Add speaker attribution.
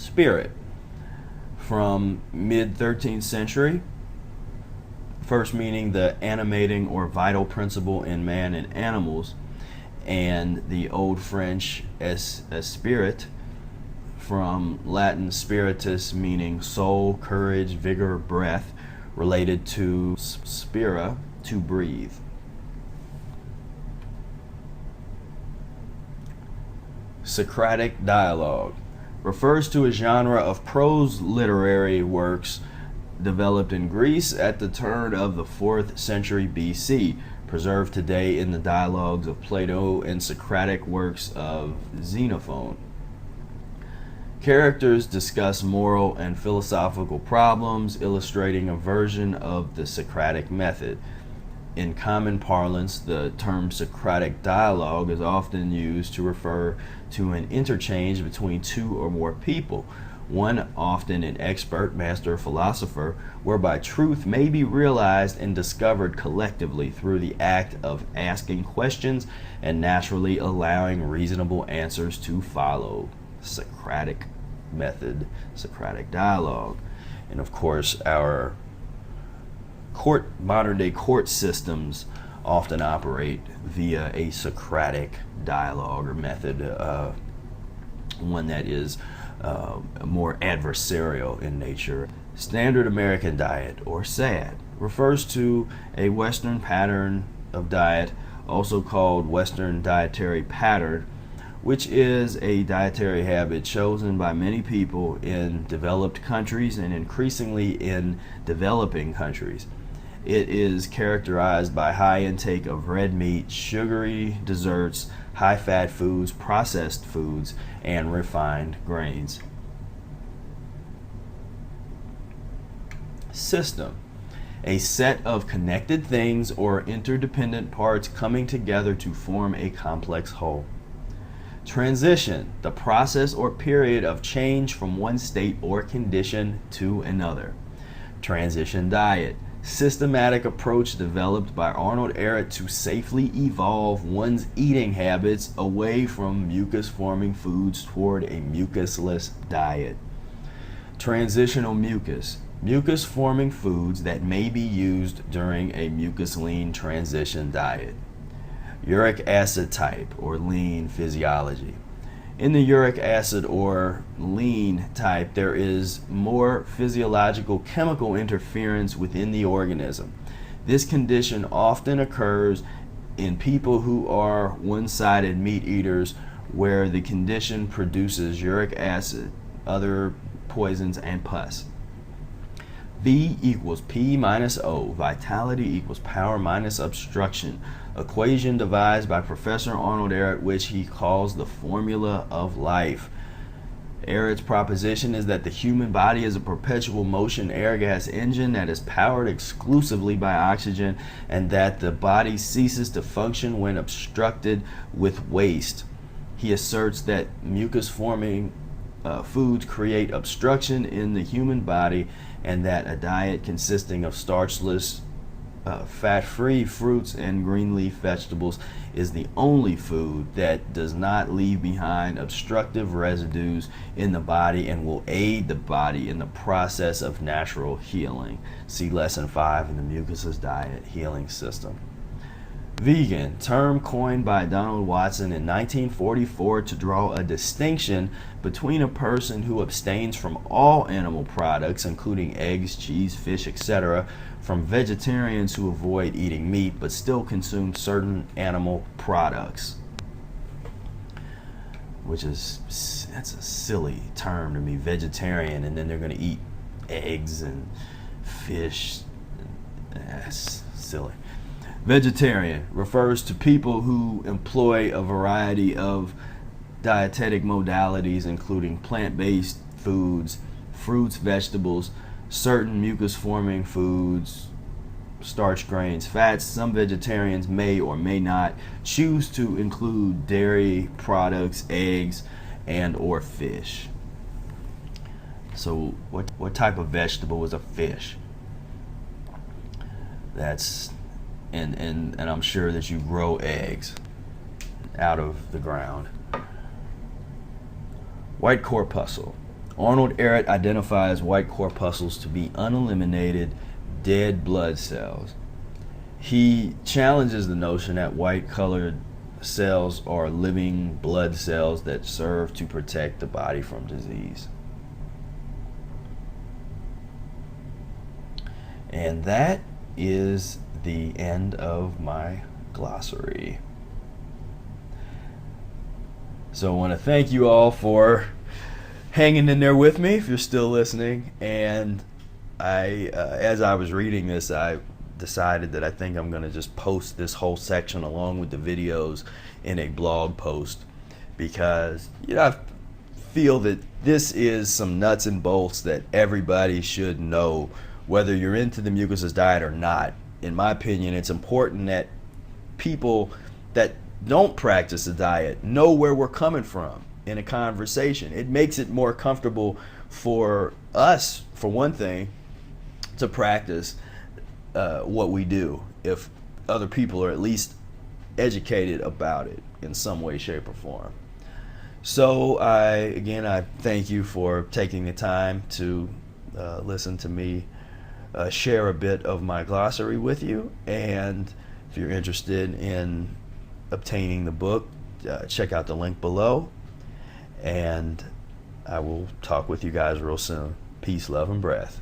Speaker 1: spirit, from mid-13th century, first meaning the animating or vital principle in man and animals, and the Old French esprit, from Latin spiritus, meaning soul, courage, vigor, breath, related to spira, to breathe. Socratic dialogue refers to a genre of prose literary works developed in Greece at the turn of the 4th century BC, preserved today in the dialogues of Plato and Socratic works of Xenophon. Characters discuss moral and philosophical problems, illustrating a version of the Socratic method. In common parlance, the term Socratic dialogue is often used to refer to an interchange between two or more people, one often an expert master philosopher, whereby truth may be realized and discovered collectively through the act of asking questions and naturally allowing reasonable answers to follow. Socratic method, Socratic dialogue. And of course, our modern day court systems often operate via a Socratic dialogue or method, one that is more adversarial in nature. Standard American diet, or SAD, refers to a Western pattern of diet, also called Western dietary pattern, which is a dietary habit chosen by many people in developed countries and increasingly in developing countries. It is characterized by high intake of red meat, sugary desserts, high-fat foods, processed foods, and refined grains. System: a set of connected things or interdependent parts coming together to form a complex whole. Transition: the process or period of change from one state or condition to another. Transition diet: systematic approach developed by Arnold Ehret to safely evolve one's eating habits away from mucus-forming foods toward a mucusless diet. Transitional mucus: mucus-forming foods that may be used during a mucus-lean transition diet. Uric acid type or lean physiology: in the uric acid or lean type, there is more physiological chemical interference within the organism. This condition often occurs in people who are one-sided meat eaters, where the condition produces uric acid, other poisons, and pus. V equals P minus O, vitality equals power minus obstruction, equation devised by Professor Arnold Ehret, which he calls the formula of life. Ehret's proposition is that the human body is a perpetual motion air gas engine that is powered exclusively by oxygen, and that the body ceases to function when obstructed with waste. He asserts that mucus-forming foods create obstruction in the human body, and that a diet consisting of starchless, fat-free fruits and green leaf vegetables is the only food that does not leave behind obstructive residues in the body and will aid the body in the process of natural healing. See Lesson 5 in the Mucusless Diet Healing System. Vegan, term coined by Donald Watson in 1944 to draw a distinction between a person who abstains from all animal products, including eggs, cheese, fish, etc., from vegetarians who avoid eating meat but still consume certain animal products. That's a silly term to me, vegetarian, and then they're going to eat eggs and fish. That's silly. Vegetarian refers to people who employ a variety of dietetic modalities, including plant-based foods, fruits, vegetables, certain mucus-forming foods, starch, grains, fats. Some vegetarians may or may not choose to include dairy products, eggs, and or fish. So what type of vegetable is a fish? That's and I'm sure that you grow eggs out of the ground. White corpuscle Arnold Ehret identifies white corpuscles to be uneliminated dead blood cells. He challenges the notion that white colored cells are living blood cells that serve to protect the body from disease. And that is the end of my glossary. So I want to thank you all for hanging in there with me if you're still listening. And as I was reading this, I decided that I think I'm going to just post this whole section along with the videos in a blog post, because I feel that this is some nuts and bolts that everybody should know, whether you're into the Mucusless diet or not. In my opinion, it's important that people that don't practice the diet know where we're coming from in a conversation. It makes it more comfortable for us, for one thing, to practice what we do if other people are at least educated about it in some way, shape, or form. So I thank you for taking the time to listen to me share a bit of my glossary with you. And if you're interested in obtaining the book, check out the link below. And I will talk with you guys real soon. Peace, love, and breath.